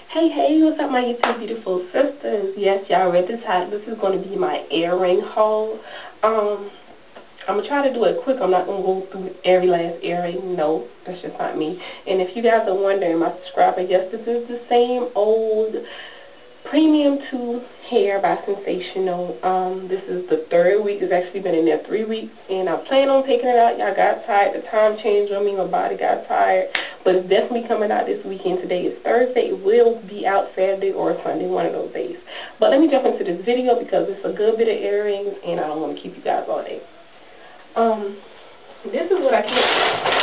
Hey, what's up my YouTube beautiful sisters? Yes, y'all read the title. This is going to be my earring haul. I'm going to try to do it quick. I'm not going to go through every last earring. No, that's just not me. And if you guys are wondering, my subscriber, yes, this is the same old Premium 2 Hair by Sensational. This is the third week. It's actually been in there 3 weeks. And I plan on taking it out. Y'all got tired. The time changed on me. My body got tired. But it's definitely coming out this weekend. Today is Thursday. It will be out Saturday or Sunday, one of those days. But let me jump into this video because it's a good bit of earrings and I don't want to keep you guys all day. Um, this is what I keep.